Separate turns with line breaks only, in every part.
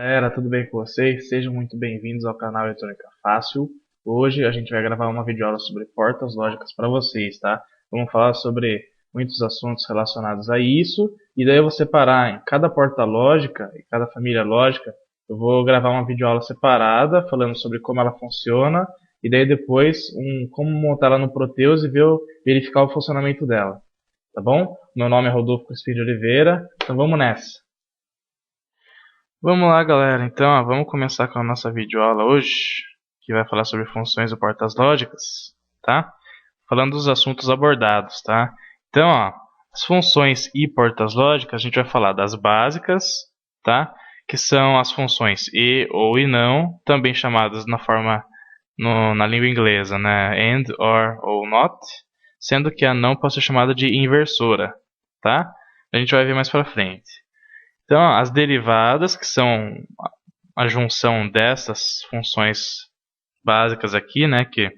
Galera, tudo bem com vocês? Sejam muito bem-vindos ao canal Eletrônica Fácil. Hoje a gente vai gravar uma videoaula sobre portas lógicas para vocês, tá? Vamos falar sobre muitos assuntos relacionados a isso, e daí eu vou separar em cada porta lógica e cada família lógica. Eu vou gravar uma videoaula separada falando sobre como ela funciona, e daí depois como montar ela no Proteus e verificar o funcionamento dela, tá bom? Meu nome é Rodolfo Crispim de Oliveira, então vamos nessa. Vamos lá, galera. Então, vamos começar com a nossa videoaula hoje, que vai falar sobre funções e portas lógicas, tá? Falando dos assuntos abordados, tá? Então, as funções e portas lógicas, a gente vai falar das básicas, tá? Que são as funções e ou e não, também chamadas na língua inglesa, né? And, or ou not, sendo que a não pode ser chamada de inversora, tá? A gente vai ver mais pra frente. Então, as derivadas, que são a junção dessas funções básicas aqui, né, que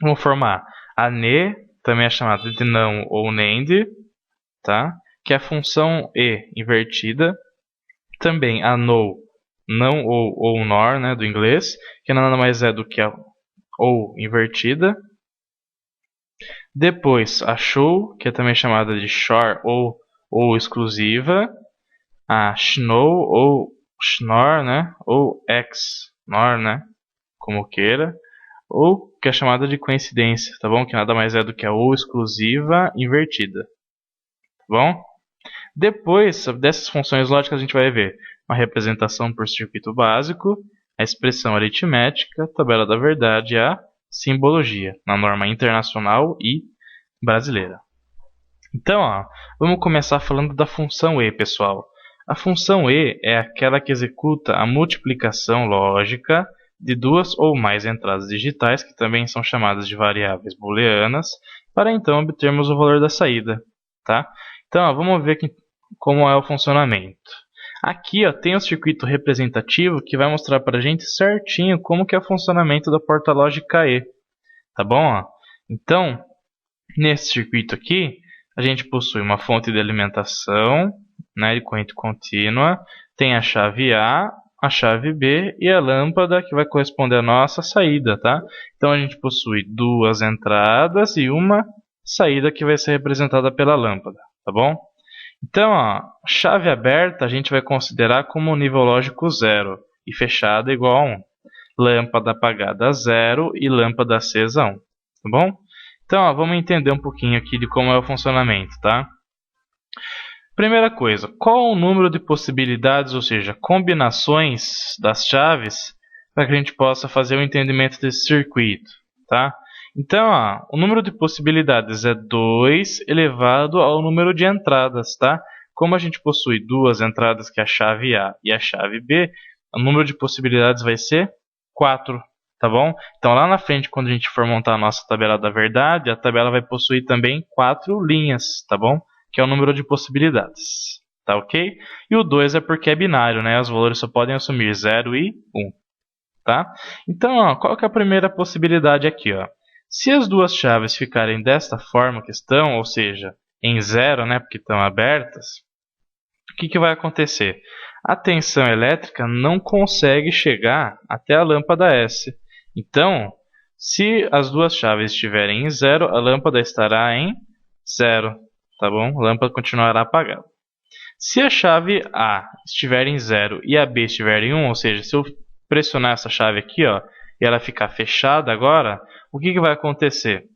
vão formar a ne, também é chamada de não ou nend, tá? Que é a função e invertida. Também a no, não ou nor, né, do inglês, que nada mais é do que a ou invertida. Depois a show, que é também chamada de shor ou exclusiva. A Schnow ou Schnorr, né? Ou X-Nor, né? Como queira. Ou que é chamada de coincidência, tá bom? Que nada mais é do que a ou exclusiva invertida, tá bom? Depois dessas funções lógicas a gente vai ver uma representação por circuito básico, a expressão aritmética, a tabela da verdade e a simbologia, na norma internacional e brasileira. Então, vamos começar falando da função e, pessoal. A função e é aquela que executa a multiplicação lógica de duas ou mais entradas digitais, que também são chamadas de variáveis booleanas, para então obtermos o valor da saída, tá? Então, vamos ver aqui como é o funcionamento. Aqui tem o circuito representativo que vai mostrar para a gente certinho como que é o funcionamento da porta lógica E, tá bom? Então, nesse circuito aqui, a gente possui uma fonte de alimentação, né, de corrente contínua, tem a chave A, a chave B e a lâmpada que vai corresponder à nossa saída, tá? Então a gente possui duas entradas e uma saída que vai ser representada pela lâmpada, tá bom? Então, chave aberta a gente vai considerar como nível lógico 0 e fechada igual a 1. Lâmpada apagada 0 e lâmpada acesa 1, tá bom? Então, vamos entender um pouquinho aqui de como é o funcionamento, tá? Primeira coisa, qual o número de possibilidades, ou seja, combinações das chaves, para que a gente possa fazer o entendimento desse circuito, tá? Então, o número de possibilidades é 2 elevado ao número de entradas, tá? Como a gente possui duas entradas, que é a chave A e a chave B, o número de possibilidades vai ser 4, tá bom? Então, lá na frente, quando a gente for montar a nossa tabela da verdade, a tabela vai possuir também 4 linhas, tá bom? Que é o número de possibilidades, tá ok? E o 2 é porque é binário, né? Os valores só podem assumir 0 e 1, tá? Então, qual que é a primeira possibilidade aqui, ó? Se as duas chaves ficarem desta forma que estão, ou seja, em 0, né? Porque estão abertas, o que vai acontecer? A tensão elétrica não consegue chegar até a lâmpada S. Então, se as duas chaves estiverem em 0, a lâmpada estará em 0. Tá bom? A lâmpada continuará apagada. Se a chave A estiver em 0 e a B estiver em 1, ou seja, se eu pressionar essa chave aqui, ó, e ela ficar fechada agora, o que vai acontecer?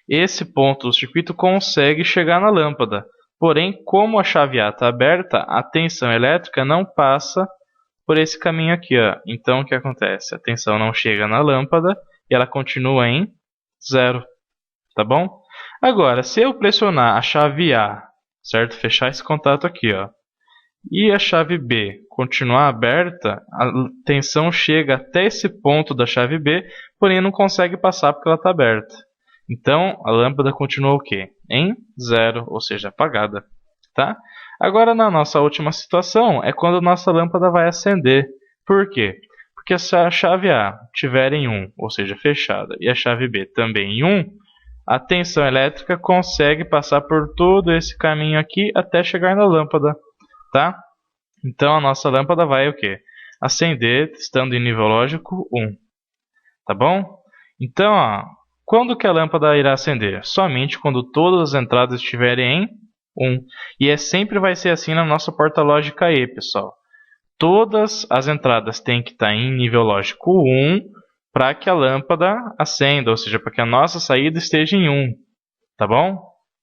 Esse ponto do circuito consegue chegar na lâmpada. Porém, como a chave A está aberta, a tensão elétrica não passa por esse caminho aqui, ó. Então, o que acontece? A tensão não chega na lâmpada e ela continua em 0. Tá bom? Agora, se eu pressionar a chave A, certo? Fechar esse contato aqui, ó, e a chave B continuar aberta, a tensão chega até esse ponto da chave B, porém não consegue passar porque ela está aberta. Então, a lâmpada continua o quê? Em 0, ou seja, apagada, tá? Agora, na nossa última situação, é quando a nossa lâmpada vai acender. Por quê? Porque se a chave A estiver em 1, ou seja, fechada, e a chave B também em 1, a tensão elétrica consegue passar por todo esse caminho aqui até chegar na lâmpada, tá? Então a nossa lâmpada vai o quê? Acender estando em nível lógico 1. Tá bom? Então, ó, quando que a lâmpada irá acender? Somente quando todas as entradas estiverem em 1. E sempre vai ser assim na nossa porta lógica E, pessoal. Todas as entradas têm que estar em nível lógico 1 para que a lâmpada acenda, ou seja, para que a nossa saída esteja em 1. Tá bom?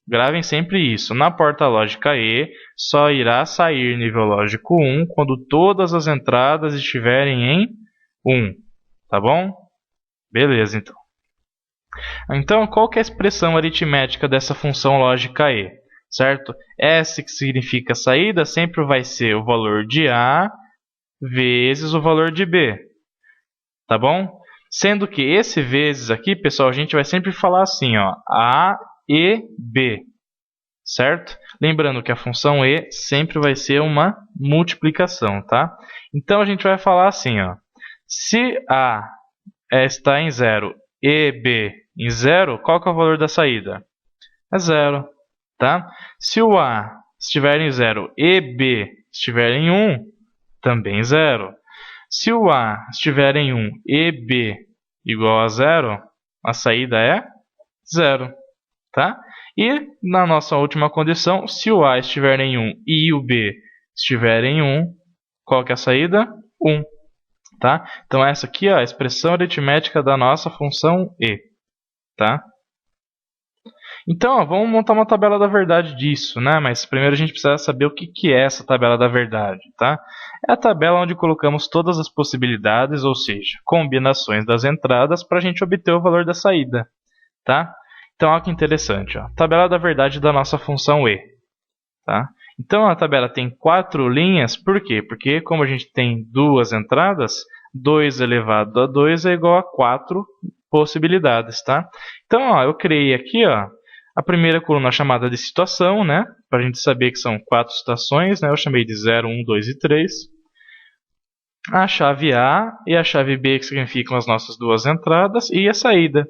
Gravem sempre isso. Na porta lógica E, só irá sair nível lógico 1 quando todas as entradas estiverem em 1. Tá bom? Beleza, então. Então, qual que é a expressão aritmética dessa função lógica E? Certo? S, que significa saída, sempre vai ser o valor de A vezes o valor de B. Tá bom? Sendo que esse vezes aqui, pessoal, a gente vai sempre falar assim, ó, A e B. Certo? Lembrando que a função E sempre vai ser uma multiplicação, tá? Então, a gente vai falar assim, ó, se A está em 0 e B em 0, qual que é o valor da saída? É 0, tá? Se o A estiver em 0 e B estiver em 1, também 0. Se o A estiver em 1 e B igual a 0, a saída é 0, tá? E na nossa última condição, se o A estiver em 1 e o B estiver em 1, qual que é a saída? 1. Tá? Então essa aqui é a expressão aritmética da nossa função E. Tá? Então, ó, vamos montar uma tabela da verdade disso, né? Mas primeiro a gente precisa saber o que é essa tabela da verdade. Tá? É a tabela onde colocamos todas as possibilidades, ou seja, combinações das entradas para a gente obter o valor da saída. Tá? Então, olha que interessante. Ó. Tabela da verdade da nossa função E. Tá? Então a tabela tem 4 linhas, por quê? Porque como a gente tem duas entradas, 2 elevado a 2 é igual a 4 possibilidades, tá? Então ó, eu criei aqui ó, a primeira coluna chamada de situação, né? Para a gente saber que são 4 situações, né? Eu chamei de 0, 1, 2 e 3. A chave A e a chave B, que significam as nossas duas entradas, e a saída,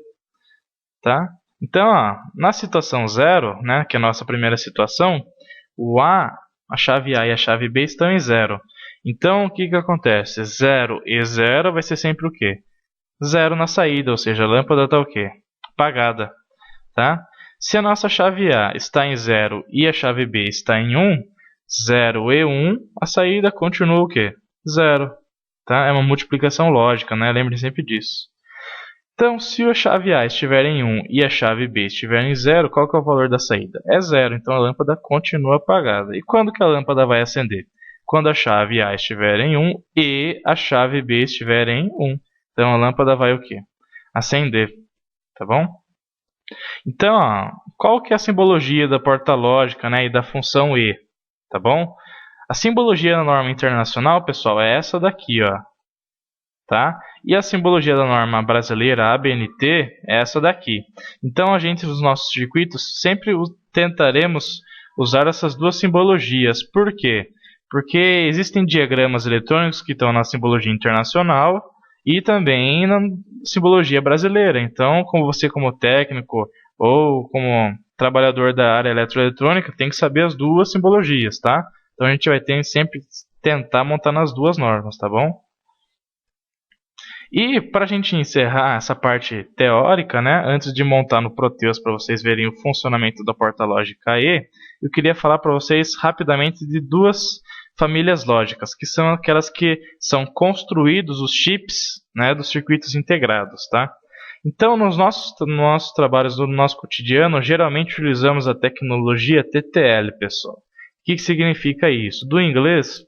tá? Então ó, na situação 0, né, que é a nossa primeira situação, o A, a chave A e a chave B estão em 0. Então, o que acontece? 0 e 0 vai ser sempre o quê? 0 na saída, ou seja, a lâmpada está o quê? Apagada. Tá? Se a nossa chave A está em 0 e a chave B está em 1, 0 e 1, a saída continua o quê? 0. Tá? É uma multiplicação lógica, né? Lembrem sempre disso. Então, se a chave A estiver em 1 e a chave B estiver em 0, qual que é o valor da saída? É 0, então a lâmpada continua apagada. E quando que a lâmpada vai acender? Quando a chave A estiver em 1 e a chave B estiver em 1. Então a lâmpada vai o quê? Acender, tá bom? Então, ó, qual que é a simbologia da porta lógica, né, e da função E, tá bom? A simbologia da norma internacional, pessoal, é essa daqui, ó. Tá? E a simbologia da norma brasileira ABNT é essa daqui. Então, a gente, nos nossos circuitos, sempre tentaremos usar essas duas simbologias. Por quê? Porque existem diagramas eletrônicos que estão na simbologia internacional e também na simbologia brasileira. Então, como técnico ou como trabalhador da área eletroeletrônica, tem que saber as duas simbologias, tá? Então, a gente vai ter sempre tentar montar nas duas normas, tá bom? E para a gente encerrar essa parte teórica, né, antes de montar no Proteus para vocês verem o funcionamento da porta lógica E, eu queria falar para vocês rapidamente de duas famílias lógicas, que são aquelas que são construídos os chips, né, dos circuitos integrados. Tá? Então, nos nossos trabalhos, no nosso cotidiano, geralmente utilizamos a tecnologia TTL, pessoal. O que significa isso? Do inglês,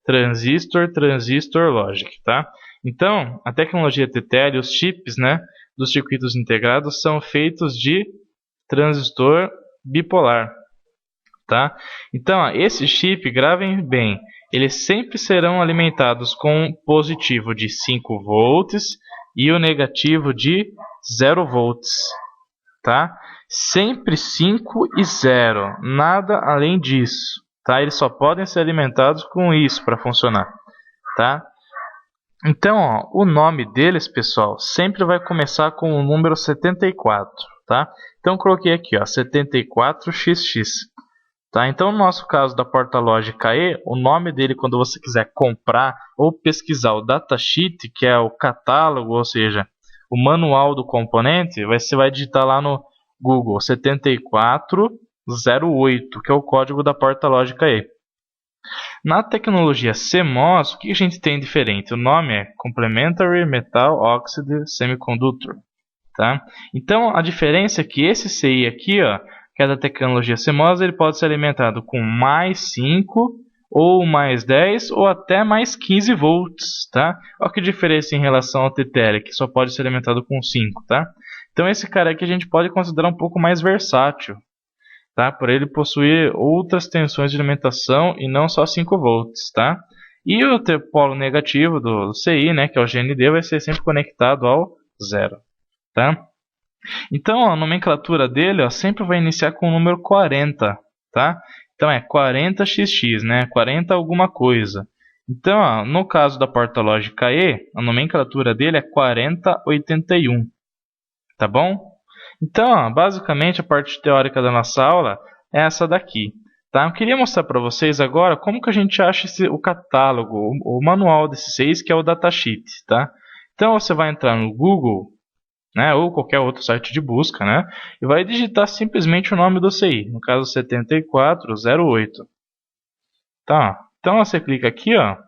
transistor, transistor logic, tá? Então, a tecnologia TTL, os chips, né, dos circuitos integrados são feitos de transistor bipolar, tá? Então, ó, esse chip, gravem bem, eles sempre serão alimentados com o positivo de 5 volts e o negativo de 0 volts, tá? Sempre 5 e 0, nada além disso, tá? Eles só podem ser alimentados com isso para funcionar, tá? Então, ó, o nome deles, pessoal, sempre vai começar com o número 74, tá? Então, eu coloquei aqui, ó, 74XX. Tá? Então, no nosso caso da porta lógica E, o nome dele, quando você quiser comprar ou pesquisar o datasheet, que é o catálogo, ou seja, o manual do componente, você vai digitar lá no Google 7408, que é o código da porta lógica E. Na tecnologia CMOS, o que a gente tem diferente? O nome é Complementary Metal Oxide Semiconductor. Tá? Então, a diferença é que esse CI aqui, ó, que é da tecnologia CMOS, ele pode ser alimentado com mais 5, ou mais 10, ou até mais 15 volts. Tá? Olha que diferença em relação ao TTL, que só pode ser alimentado com 5. Tá? Então, esse cara aqui a gente pode considerar um pouco mais versátil. Tá? Por ele possuir outras tensões de alimentação e não só 5 volts. Tá? E o polo negativo do CI, né, que é o GND, vai ser sempre conectado ao 0. Tá? Então a nomenclatura dele, ó, sempre vai iniciar com o número 40. Tá? Então é 40xx, né? 40 alguma coisa. Então, ó, no caso da porta lógica E, a nomenclatura dele é 4081. Tá bom? Então, ó, basicamente a parte teórica da nossa aula é essa daqui. Tá? Eu queria mostrar para vocês agora como que a gente acha o catálogo, o manual desses 6, que é o datasheet. Tá? Então você vai entrar no Google, né, ou qualquer outro site de busca, né, e vai digitar simplesmente o nome do CI, no caso 7408. Tá? Então você clica aqui, ó.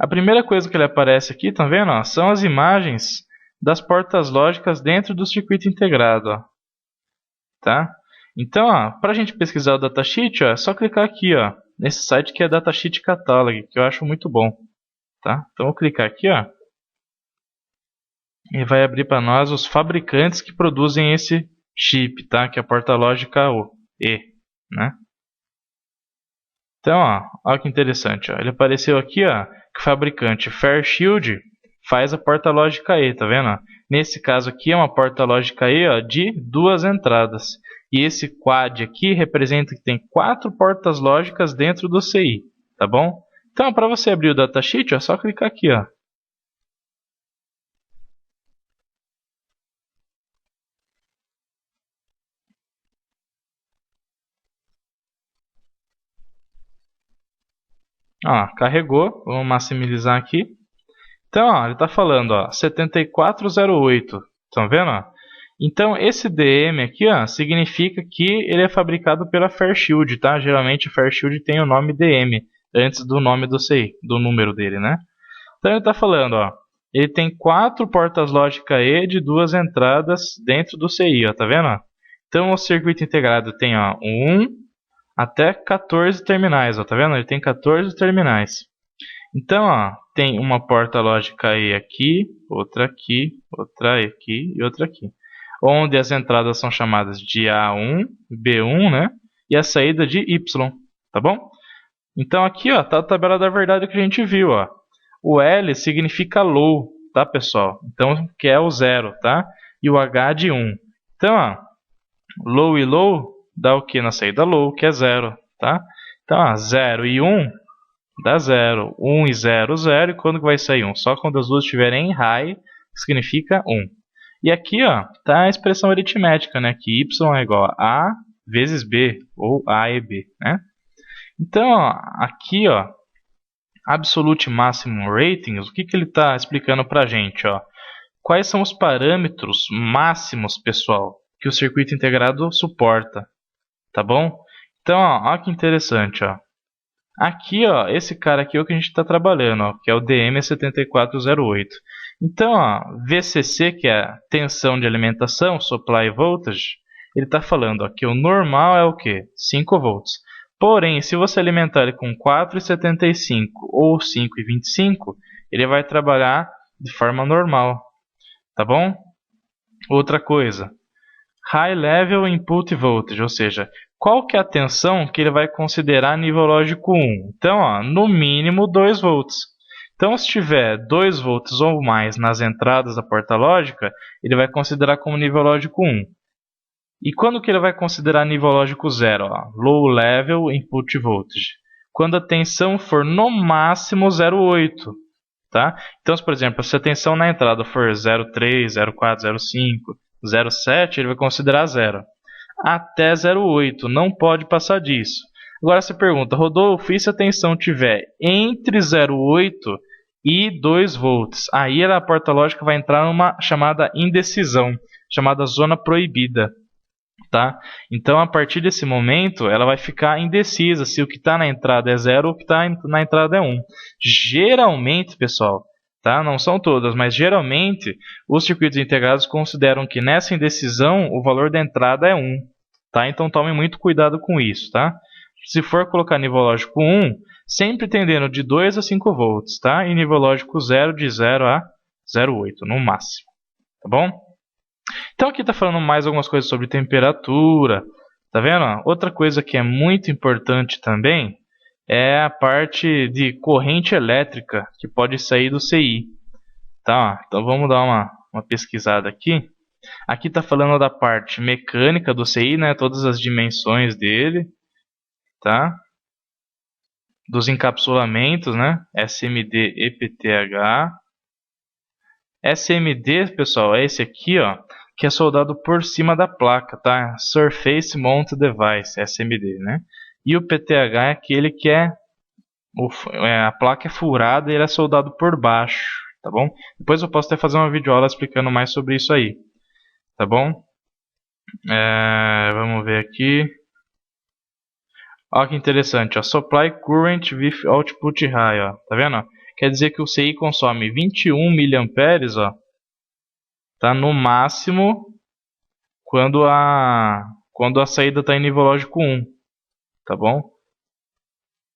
A primeira coisa que ele aparece aqui, tá vendo? Ó, são as imagens das portas lógicas dentro do circuito integrado. Ó. Tá? Então, para a gente pesquisar o datasheet, ó, é só clicar aqui, ó, nesse site que é Datasheet Catalog, que eu acho muito bom. Tá? Então, eu vou clicar aqui, ó, e vai abrir para nós os fabricantes que produzem esse chip, tá? Que é a porta lógica E, né? Então, ó, olha que interessante, ó. Ele apareceu aqui, ó, que o fabricante Fairchild faz a porta lógica E, tá vendo? Ó? Nesse caso aqui é uma porta lógica E, ó, de 2 entradas. E esse quad aqui representa que tem 4 portas lógicas dentro do CI, tá bom? Então, para você abrir o datasheet, é só clicar aqui, ó. Ó, carregou, vamos maximizar aqui. Então, ó, ele está falando, ó, 7408, estão vendo? Ó? Então, esse DM aqui, ó, significa que ele é fabricado pela Fairchild, tá? Geralmente a Fairchild tem o nome DM antes do nome do CI, do número dele, né? Então ele está falando, ó, ele tem 4 portas lógica E de 2 entradas dentro do CI, ó, tá vendo? Ó? Então o circuito integrado tem, ó, 1 até 14 terminais, ó, tá vendo? Ele tem 14 terminais. Então, ó, tem uma porta lógica E aqui, outra aqui e outra aqui. Onde as entradas são chamadas de A1, B1, né? E a saída de Y, tá bom? Então aqui, ó, tá a tabela da verdade que a gente viu, ó. O L significa low, tá, pessoal? Então, que é o 0, tá? E o H de 1. Então, ó, low e low dá o que na saída low, que é 0, tá? Então, ó, 0 e 1 dá 0. 1 e 0, 0. E quando que vai sair 1? Só quando as duas estiverem em high, que significa 1. E aqui, ó, tá a expressão aritmética, né? Que y é igual a A vezes B, ou A e B, né? Então, ó, aqui, ó, Absolute Maximum Ratings, o que ele está explicando para a gente? Ó? Quais são os parâmetros máximos, pessoal, que o circuito integrado suporta? Tá bom? Então, ó, olha que interessante. Ó. Aqui, ó, esse cara aqui é o que a gente está trabalhando, ó, que é o DM7408. Então, ó, VCC, que é a tensão de alimentação, Supply Voltage, ele está falando ó, que o normal é o quê? 5 volts. Porém, se você alimentar ele com 4,75 ou 5,25, ele vai trabalhar de forma normal, tá bom? Outra coisa, High Level Input Voltage, ou seja, qual que é a tensão que ele vai considerar nível lógico 1? Então, ó, no mínimo 2 volts. Então, se tiver 2 volts ou mais nas entradas da porta lógica, ele vai considerar como nível lógico 1. E quando que ele vai considerar nível lógico 0? Ó? Low Level Input Voltage. Quando a tensão for no máximo 0,8. Tá? Então, por exemplo, se a tensão na entrada for 0,3, 0,4, 0,5, 0,7, ele vai considerar 0. até 0,8. Não pode passar disso. Agora você pergunta, Rodolfo, e se a tensão tiver entre 0,8 e 2 volts? Aí a porta lógica vai entrar numa chamada indecisão, chamada zona proibida. Tá? Então, a partir desse momento, ela vai ficar indecisa se o que está na entrada é 0 ou o que está na entrada é 1. Geralmente, pessoal, tá? Não são todas, mas geralmente os circuitos integrados consideram que nessa indecisão o valor da entrada é 1. Tá? Então, tome muito cuidado com isso. Tá? Se for colocar nível lógico 1, sempre tendendo de 2 a 5 volts. Tá? E nível lógico 0 de 0 a 0,8 no máximo. Tá bom? Então aqui está falando mais algumas coisas sobre temperatura, tá vendo? Outra coisa que é muito importante também é a parte de corrente elétrica que pode sair do CI. Tá? Então vamos dar uma pesquisada aqui. Aqui está falando da parte mecânica do CI, né? Todas as dimensões dele, tá? Dos encapsulamentos, né? SMD e PTH. SMD, pessoal, é esse aqui, ó, que é soldado por cima da placa, tá? Surface Mount Device, SMD, né? E o PTH é aquele que a placa é furada e ele é soldado por baixo, tá bom? Depois eu posso até fazer uma videoaula explicando mais sobre isso aí, tá bom? Vamos ver aqui. Olha que interessante, ó. Supply Current with Output High, ó. Tá vendo? Quer dizer que o CI consome 21 mA, ó. Tá no máximo quando a saída está em nível lógico 1, tá bom?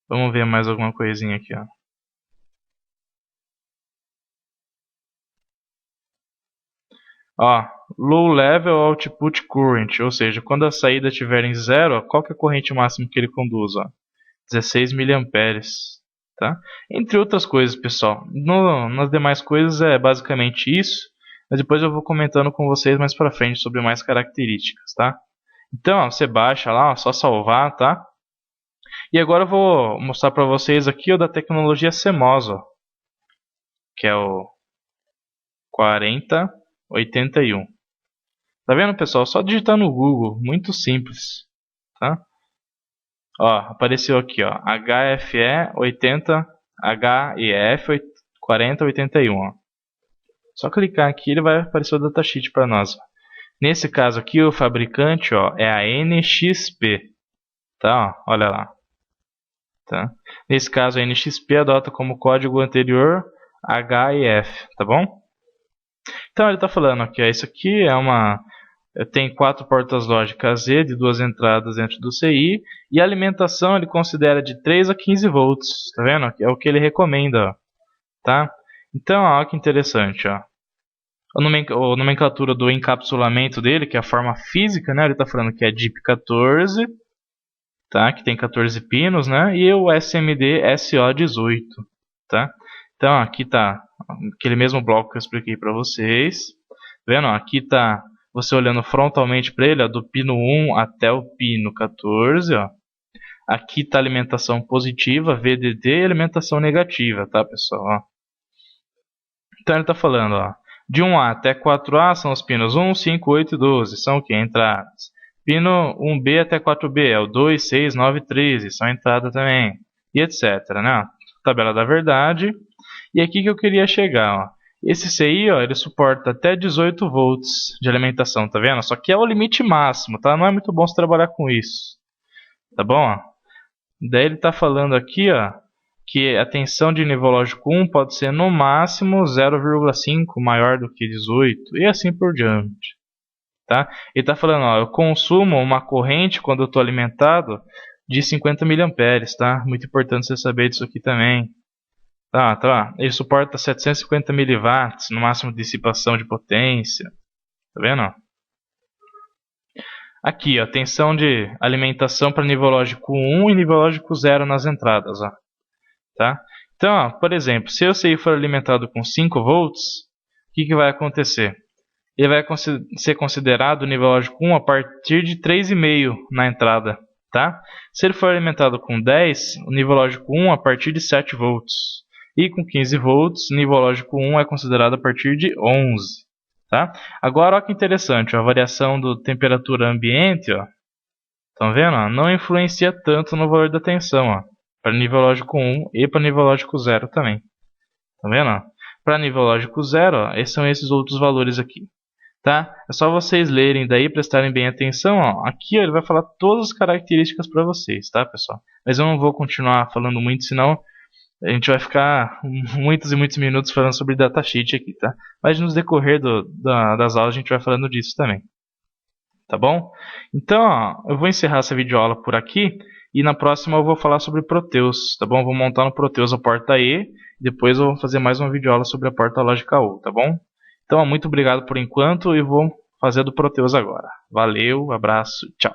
Vamos ver mais alguma coisinha aqui, ó. Ó, Low Level Output Current, ou seja, quando a saída estiver em 0, ó, qual que é a corrente máxima que ele conduz? Ó? 16 mA, tá? Entre outras coisas, pessoal. Nas demais coisas é basicamente isso, mas depois eu vou comentando com vocês mais pra frente sobre mais características, tá? Então, ó, você baixa lá, ó, só salvar, tá? E agora eu vou mostrar para vocês aqui o da tecnologia CMOS, ó, que é o 4081. Tá vendo, pessoal? Só digitar no Google, muito simples, tá? Ó, apareceu aqui, ó, HFE 80, HEF 4081, ó. Só clicar aqui, ele vai aparecer o datasheet para nós. Ó. Nesse caso aqui, o fabricante, ó, é a NXP, tá? Ó, olha lá. Tá? Nesse caso, a NXP adota como código anterior HEF, tá bom? Então ele está falando aqui, ó, isso aqui tem 4 portas lógicas Z de 2 entradas dentro do CI e a alimentação ele considera de 3 a 15 volts, tá vendo? É o que ele recomenda, ó, tá? Então, ó, que interessante, ó. A nomenclatura do encapsulamento dele, que é a forma física, né? Ele está falando que é DIP14, tá? Que tem 14 pinos, né? E o SMD SO18, tá? Então aqui tá aquele mesmo bloco que eu expliquei para vocês. Tá vendo? Aqui tá você olhando frontalmente para ele, ó, do pino 1 até o pino 14, ó. Aqui tá alimentação positiva, VDD, e alimentação negativa, tá, pessoal? Ó. Então ele tá falando, ó, de 1A até 4A são os pinos 1, 5, 8 e 12, são o que? Entradas. Pino 1B até 4B é o 2, 6, 9 e 13, são entrada também, e etc, né? Tabela da verdade. E aqui que eu queria chegar, ó. Esse CI, ó, ele suporta até 18 volts de alimentação, tá vendo? Só que é o limite máximo, tá? Não é muito bom se trabalhar com isso, tá bom? Daí ele tá falando aqui, ó, que a tensão de nível lógico 1 pode ser no máximo 0,5 maior do que 18 e assim por diante, tá? Ele tá falando, ó, eu consumo uma corrente quando eu estou alimentado de 50 mA, tá? Muito importante você saber disso aqui também. Tá. Ele suporta 750 mW no máximo de dissipação de potência. Tá vendo? Aqui, ó, tensão de alimentação para nível lógico 1 e nível lógico 0 nas entradas, ó. Tá? Então, ó, por exemplo, se o CI for alimentado com 5 volts, o que vai acontecer? Ele vai ser considerado nível lógico 1 a partir de 3,5 na entrada. Tá? Se ele for alimentado com 10, o nível lógico 1 a partir de 7 volts. E com 15 volts, nível lógico 1 é considerado a partir de 11. tá? Agora, olha que interessante, ó, a variação da temperatura ambiente, ó, estão vendo? Ó, não influencia tanto no valor da tensão, ó, para nível lógico 1 e para nível lógico 0 também. Tá vendo? Para nível lógico 0, ó, esses são esses outros valores aqui. Tá? É só vocês lerem daí, prestarem bem atenção. Ó. Aqui ó, ele vai falar todas as características para vocês, tá, pessoal? Mas eu não vou continuar falando muito, senão a gente vai ficar muitos e muitos minutos falando sobre datasheet aqui, tá? Mas no decorrer das aulas a gente vai falando disso também. Tá bom? Então, ó, eu vou encerrar essa videoaula por aqui. E na próxima eu vou falar sobre Proteus, tá bom? Eu vou montar no Proteus a porta E. Depois eu vou fazer mais uma videoaula sobre a porta lógica U, tá bom? Então, muito obrigado por enquanto e vou fazer do Proteus agora. Valeu, abraço, tchau.